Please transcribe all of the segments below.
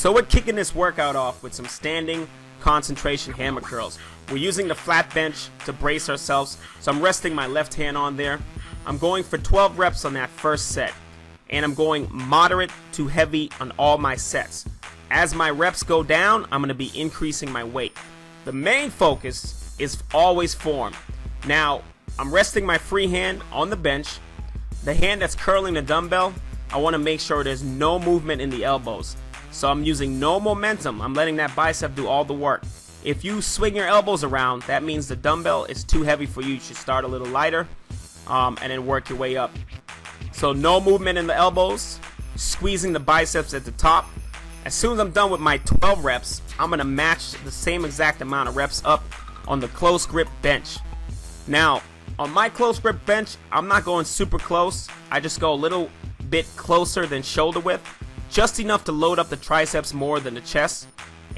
So we're kicking this workout off with some standing concentration hammer curls. We're using the flat bench to brace ourselves, so I'm resting my left hand on there. I'm going for 12 reps on that first set, and I'm going moderate to heavy on all my sets. As my reps go down, I'm going to be increasing my weight. The main focus is always form. Now, I'm resting my free hand on the bench. The hand that's curling the dumbbell, I want to make sure there's no movement in the elbows. So I'm using no momentum. I'm letting that bicep do all the work. If you swing your elbows around, that means the dumbbell is too heavy for you. You should start a little lighter and then work your way up. So no movement in the elbows, squeezing the biceps at the top. As soon as I'm done with my 12 reps, I'm going to match the same exact amount of reps up on the close grip bench. Now, on my close grip bench, I'm not going super close. I just go a little bit closer than shoulder width, just enough to load up the triceps more than the chest,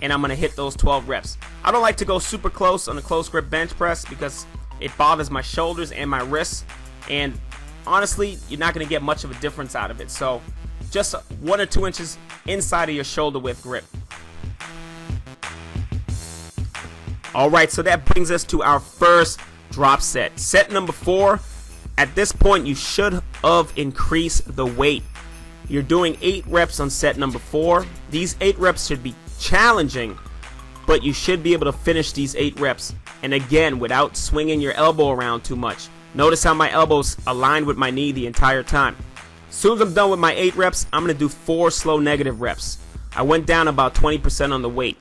and I'm going to hit those 12 reps. I don't like to go super close on the close grip bench press because it bothers my shoulders and my wrists, and honestly, you're not going to get much of a difference out of it. So just 1 or 2 inches inside of your shoulder width grip. Alright, so that brings us to our first drop set. Set number 4. At this point, you should have increased the weight. You're doing 8 reps on set number 4. These 8 reps should be challenging, but you should be able to finish these 8 reps. And again, without swinging your elbow around too much. Notice how my elbow's aligned with my knee the entire time. As soon as I'm done with my 8 reps, I'm going to do 4 slow negative reps. I went down about 20% on the weight.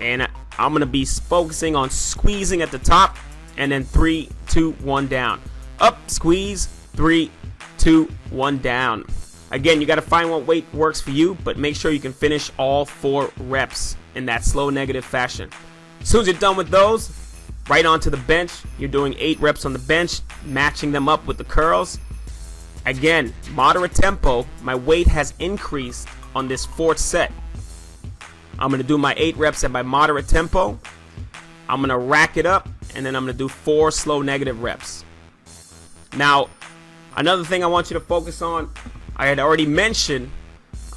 And I'm going to be focusing on squeezing at the top, and then 3, 2, 1 down. Up, squeeze, 3, 2, 1 down. Again, you got to find what weight works for you, but make sure you can finish all 4 reps in that slow negative fashion. As soon as you're done with those, right onto the bench. You're doing 8 reps on the bench, matching them up with the curls. Again, moderate tempo. My weight has increased on this 4th set. I'm going to do my 8 reps at my moderate tempo. I'm going to rack it up, and then I'm going to do 4 slow negative reps. Now, another thing I want you to focus on, I had already mentioned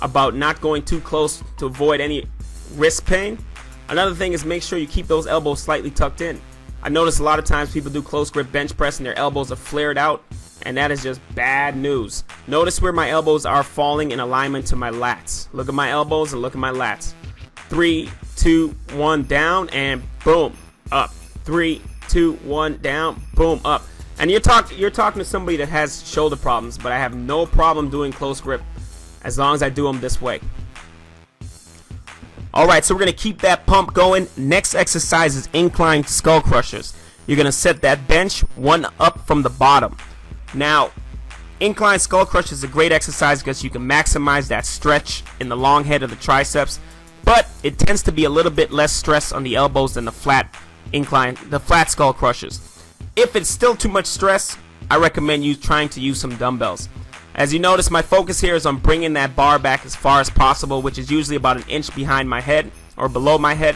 about not going too close to avoid any wrist pain. Another thing is make sure you keep those elbows slightly tucked in. I notice a lot of times people do close grip bench press and their elbows are flared out, and that is just bad news. Notice where my elbows are falling in alignment to my lats. Look at my elbows and look at my lats. 3, 2, 1 down, and boom, up. 3, 2, 1 down, boom, up. And you're talking to somebody that has shoulder problems, but I have no problem doing close grip as long as I do them this way. Alright, so we're going to keep that pump going. Next exercise is incline skull crushers. You're going to set that bench 1 up from the bottom. Now, incline skull crushers is a great exercise because you can maximize that stretch in the long head of the triceps, but it tends to be a little bit less stress on the elbows than the flat skull crushers. If it's still too much stress, I recommend you trying to use some dumbbells. As you notice, my focus here is on bringing that bar back as far as possible, which is usually about 1 inch behind my head or below my head.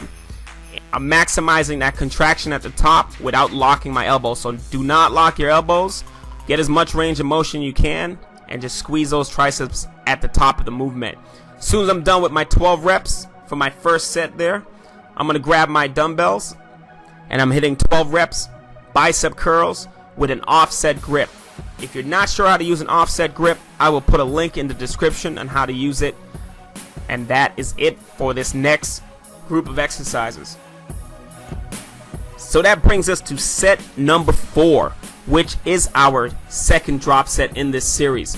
I'm maximizing that contraction at the top without locking my elbows. So do not lock your elbows. Get as much range of motion you can and just squeeze those triceps at the top of the movement. As soon as I'm done with my 12 reps for my first set there, I'm going to grab my dumbbells and I'm hitting 12 reps bicep curls with an offset grip. If you're not sure how to use an offset grip, I will put a link in the description on how to use it. And that is it for this next group of exercises. So that brings us to set number 4, which is our second drop set in this series.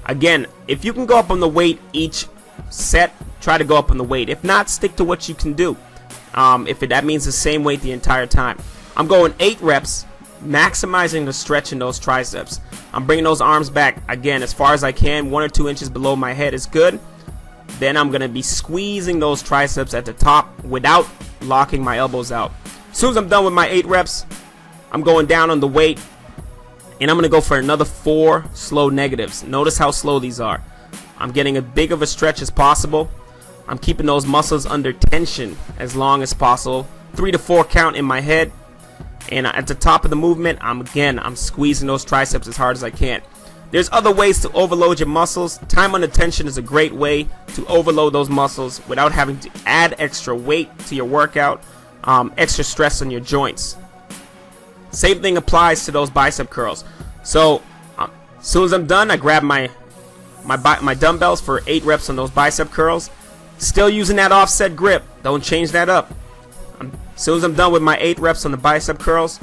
Again, if you can go up on the weight each set, try to go up on the weight. If not, stick to what you can do. That means the same weight the entire time. I'm going 8 reps, maximizing the stretch in those triceps. I'm bringing those arms back, again, as far as I can. 1 or 2 inches below my head is good. Then I'm going to be squeezing those triceps at the top without locking my elbows out. As soon as I'm done with my 8 reps, I'm going down on the weight, and I'm going to go for another 4 slow negatives. Notice how slow these are. I'm getting as big of a stretch as possible. I'm keeping those muscles under tension as long as possible. 3 to 4 count in my head. And at the top of the movement, I'm squeezing those triceps as hard as I can. There's other ways to overload your muscles. Time under tension is a great way to overload those muscles without having to add extra weight to your workout, extra stress on your joints. Same thing applies to those bicep curls. So as soon as I'm done, I grab my dumbbells for 8 reps on those bicep curls. Still using that offset grip. Don't change that up. As soon as I'm done with my 8 reps on the bicep curls,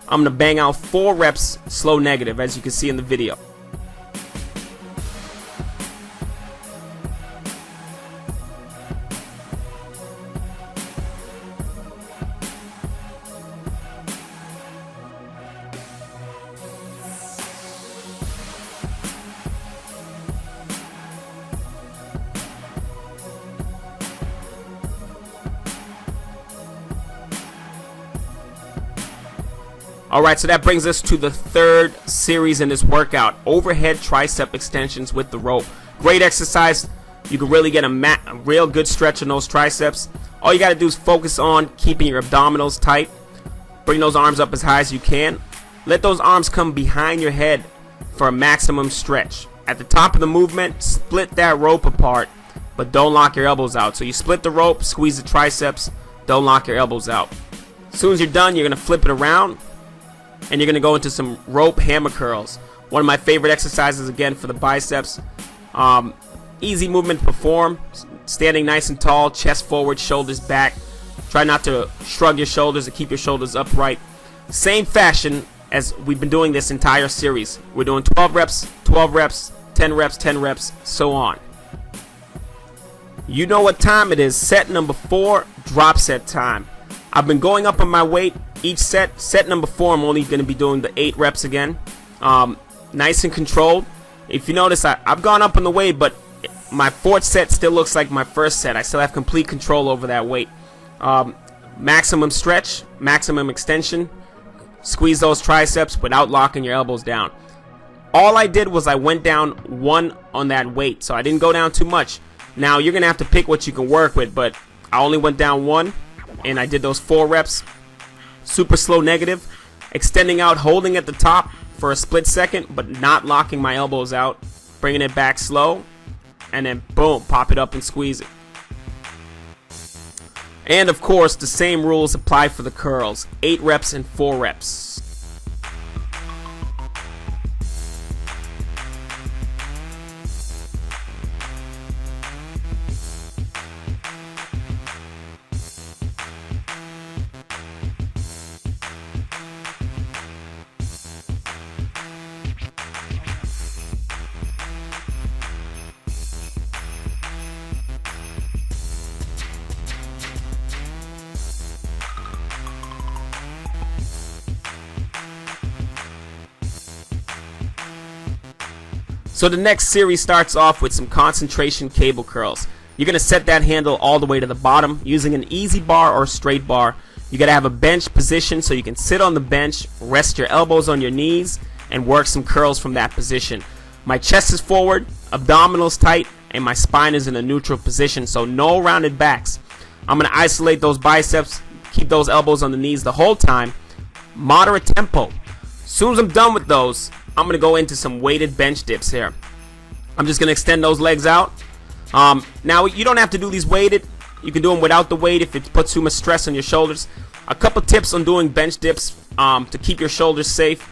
I'm going to bang out 4 reps slow negative, as you can see in the video. Alright, so that brings us to the third series in this workout, overhead tricep extensions with the rope. Great exercise. You can really get a real good stretch in those triceps. All you got to do is focus on keeping your abdominals tight. Bring those arms up as high as you can. Let those arms come behind your head for a maximum stretch. At the top of the movement, split that rope apart, but don't lock your elbows out. So you split the rope, squeeze the triceps, don't lock your elbows out. As soon as you're done, you're going to flip it around, and you're going to go into some rope hammer curls. One of my favorite exercises, again, for the biceps. Easy movement to perform. Standing nice and tall, chest forward, shoulders back. Try not to shrug your shoulders and keep your shoulders upright. Same fashion as we've been doing this entire series. We're doing 12 reps, 12 reps, 10 reps, 10 reps, so on. You know what time it is. Set number 4, drop set time. I've been going up on my weight each set. Set number 4, I'm only going to be doing the 8 reps again. Nice and controlled. If you notice, I've gone up on the weight, but my 4th set still looks like my 1st set. I still have complete control over that weight. Maximum stretch, maximum extension. Squeeze those triceps without locking your elbows down. All I did was I went down 1 on that weight, so I didn't go down too much. Now, you're going to have to pick what you can work with, but I only went down 1, and I did those 4 reps. Super slow negative, extending out, holding at the top for a split second, but not locking my elbows out, bringing it back slow, and then boom, pop it up and squeeze it. And of course, the same rules apply for the curls. 8 reps and 4 reps. So the next series starts off with some concentration cable curls. You're going to set that handle all the way to the bottom using an easy bar or straight bar. You got to have a bench position so you can sit on the bench, rest your elbows on your knees, and work some curls from that position. My chest is forward, abdominals tight, and my spine is in a neutral position, so no rounded backs. I'm going to isolate those biceps, keep those elbows on the knees the whole time. Moderate tempo. As soon as I'm done with those, I'm going to go into some weighted bench dips here. I'm just going to extend those legs out. Now, you don't have to do these weighted. You can do them without the weight if it puts too much stress on your shoulders. A couple tips on doing bench dips to keep your shoulders safe.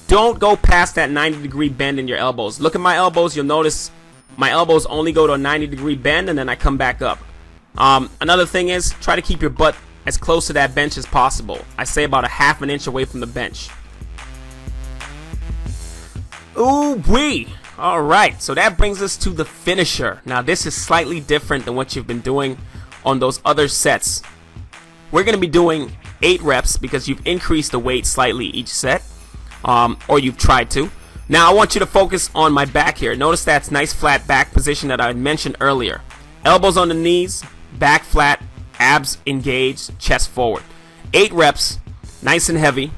Don't go past that 90-degree bend in your elbows. Look at my elbows. You'll notice my elbows only go to a 90-degree bend, and then I come back up. Another thing is, try to keep your butt as close to that bench as possible. I say about a ½ an inch away from the bench. Ooh-wee! Alright, so that brings us to the finisher. Now, this is slightly different than what you've been doing on those other sets. We're going to be doing 8 reps because you've increased the weight slightly each set, or you've tried to. Now, I want you to focus on my back here. Notice that's nice flat back position that I mentioned earlier. Elbows on the knees, back flat, abs engaged, chest forward. 8 reps, nice and heavy.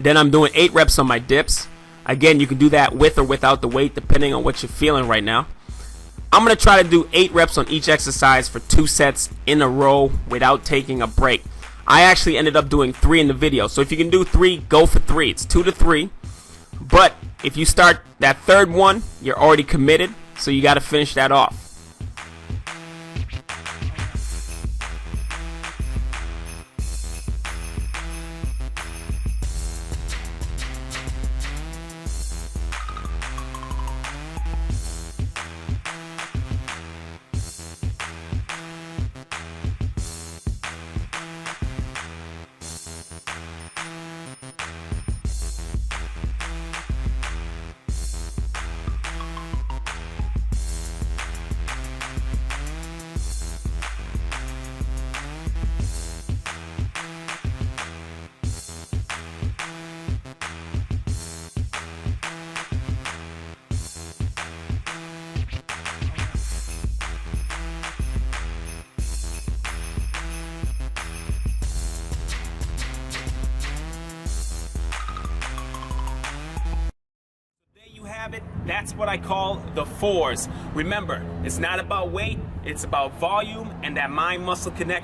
Then I'm doing 8 reps on my dips. Again, you can do that with or without the weight depending on what you're feeling right now. I'm going to try to do 8 reps on each exercise for 2 sets in a row without taking a break. I actually ended up doing 3 in the video. So if you can do 3, go for 3. It's 2 to 3. But if you start that third one, you're already committed, so you got to finish that off. That's what I call the fours. Remember, it's not about weight, it's about volume and that mind-muscle connection.